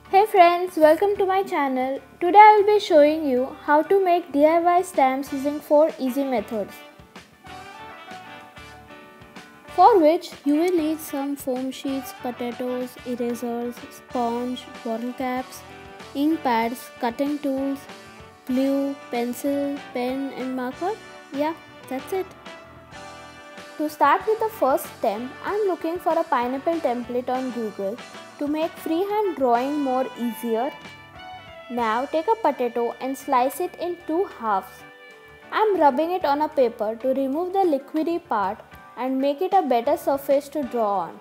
Hey friends, welcome to my channel. Today I will be showing you how to make DIY stamps using 4 easy methods. For which you will need some foam sheets, potatoes, erasers, sponge, bottle caps, ink pads, cutting tools, glue, pencil, pen and marker. Yeah, that's it. To start with the first stamp, I am looking for a pineapple template on Google to make freehand drawing more easier. Now take a potato and slice it in 2 halves. I am rubbing it on a paper to remove the liquidy part and make it a better surface to draw on.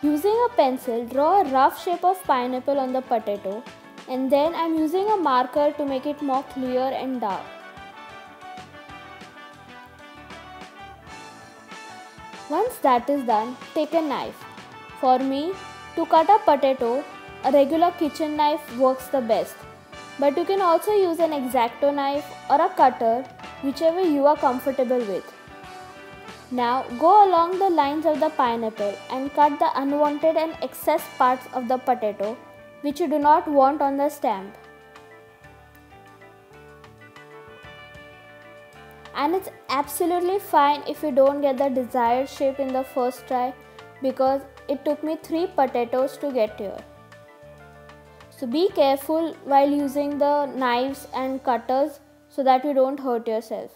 Using a pencil, draw a rough shape of pineapple on the potato, and then I am using a marker to make it more clear and dark. Once that is done, take a knife. For me, to cut a potato, a regular kitchen knife works the best. But you can also use an X-Acto knife or a cutter, whichever you are comfortable with. Now go along the lines of the pineapple and cut the unwanted and excess parts of the potato which you do not want on the stamp. And it's absolutely fine if you don't get the desired shape in the first try, because it took me 3 potatoes to get here. So be careful while using the knives and cutters so that you don't hurt yourself.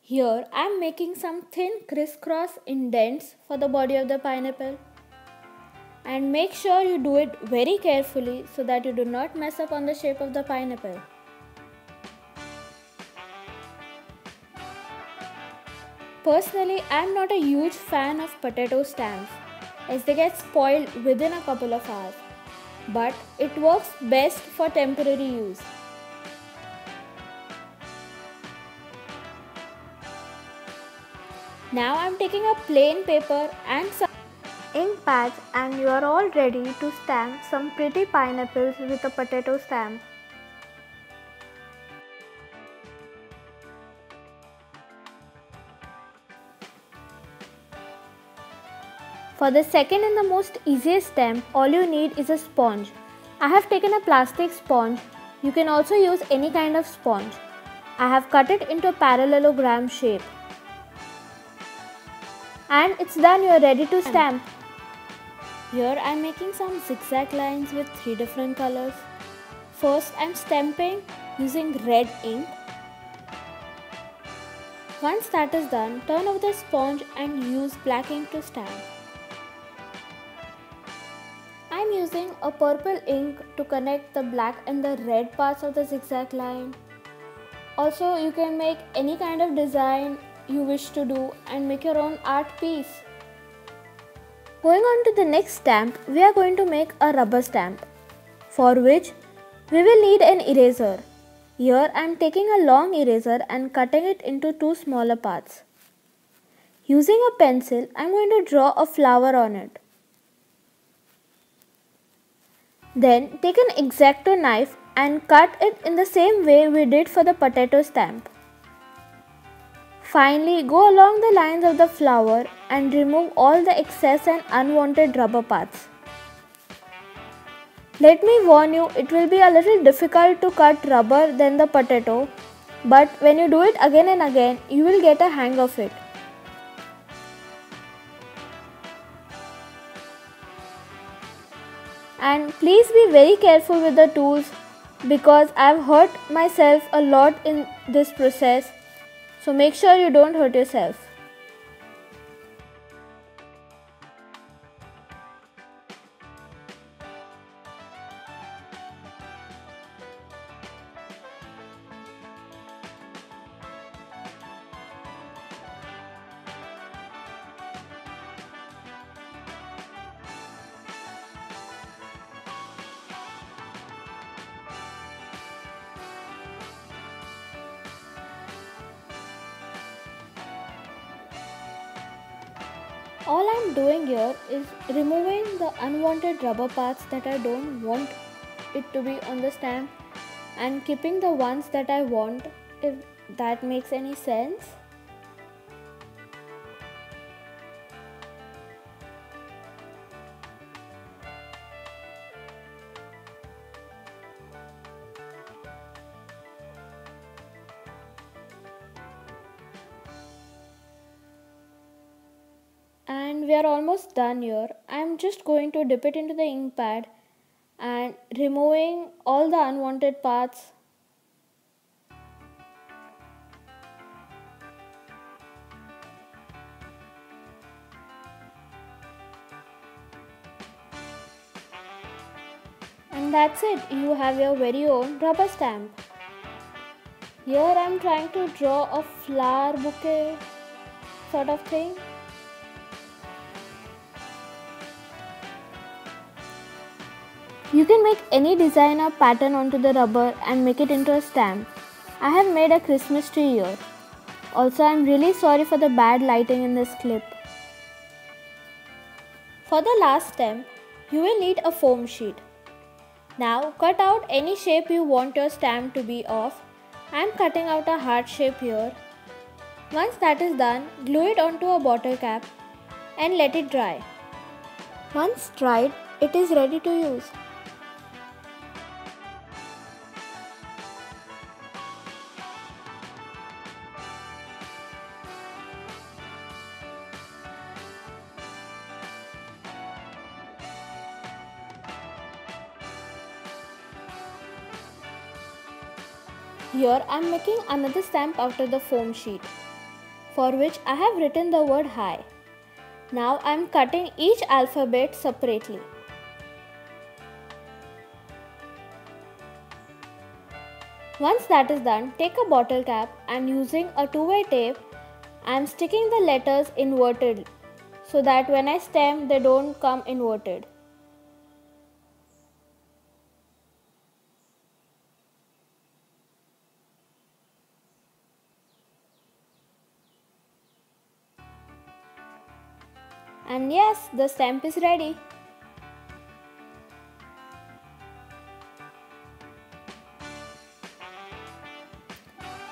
Here I am making some thin crisscross indents for the body of the pineapple. And make sure you do it very carefully so that you do not mess up on the shape of the pineapple. Personally, I am not a huge fan of potato stamps as they get spoiled within a couple of hours, but it works best for temporary use. Now I am taking a plain paper and some ink pads and you are all ready to stamp some pretty pineapples with a potato stamp. For the second and the most easiest stamp, all you need is a sponge. I have taken a plastic sponge. You can also use any kind of sponge. I have cut it into a parallelogram shape. And it's done, you are ready to stamp. Here I am making some zigzag lines with 3 different colors. First I am stamping using red ink. Once that is done, turn over the sponge and use black ink to stamp. I am using a purple ink to connect the black and the red parts of the zigzag line. Also, you can make any kind of design you wish to do and make your own art piece. Going on to the next stamp, we are going to make a rubber stamp, for which we will need an eraser. Here I am taking a long eraser and cutting it into 2 smaller parts. Using a pencil, I am going to draw a flower on it. Then take an X-Acto knife and cut it in the same way we did for the potato stamp. Finally, go along the lines of the flower and remove all the excess and unwanted rubber parts. Let me warn you, it will be a little difficult to cut rubber than the potato, but when you do it again and again, you will get a hang of it. And please be very careful with the tools because I have hurt myself a lot in this process. So make sure you don't hurt yourself. All I am doing here is removing the unwanted rubber parts that I don't want it to be on the stamp and keeping the ones that I want, if that makes any sense. we are almost done here. I am just going to dip it into the ink pad and removing all the unwanted parts. And that's it, you have your very own rubber stamp. Here I am trying to draw a flower bouquet sort of thing. You can make any design or pattern onto the rubber and make it into a stamp. I have made a Christmas tree here. Also, I am really sorry for the bad lighting in this clip. For the last stamp, you will need a foam sheet. Now cut out any shape you want your stamp to be of. I am cutting out a heart shape here. Once that is done, glue it onto a bottle cap and let it dry. Once dried, it is ready to use. Here I am making another stamp out of the foam sheet, for which I have written the word hi. Now I am cutting each alphabet separately. Once that is done, take a bottle cap and using a two-way tape, I am sticking the letters inverted so that when I stamp they don't come inverted. And yes, the stamp is ready.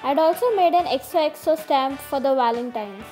I'd also made an XOXO stamp for the Valentines.